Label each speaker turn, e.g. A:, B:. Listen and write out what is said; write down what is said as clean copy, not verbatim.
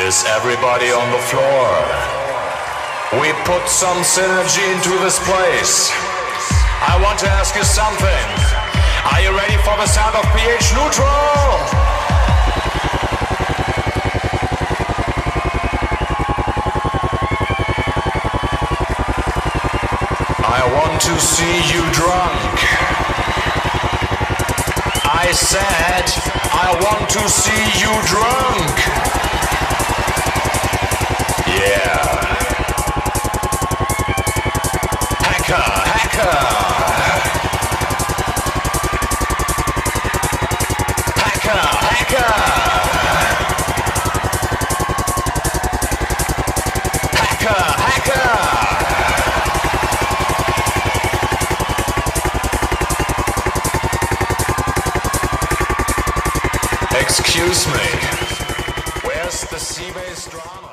A: Is everybody on the floor? We put some synergy into this place. I want to ask you something. Are you ready for the sound of pH neutral? I want to see you drunk. I said, I want to see you drunk. Yeah. Hacker, hacker. Hacker, hacker. Hacker, hacker. Excuse me, where's the sea-based drama?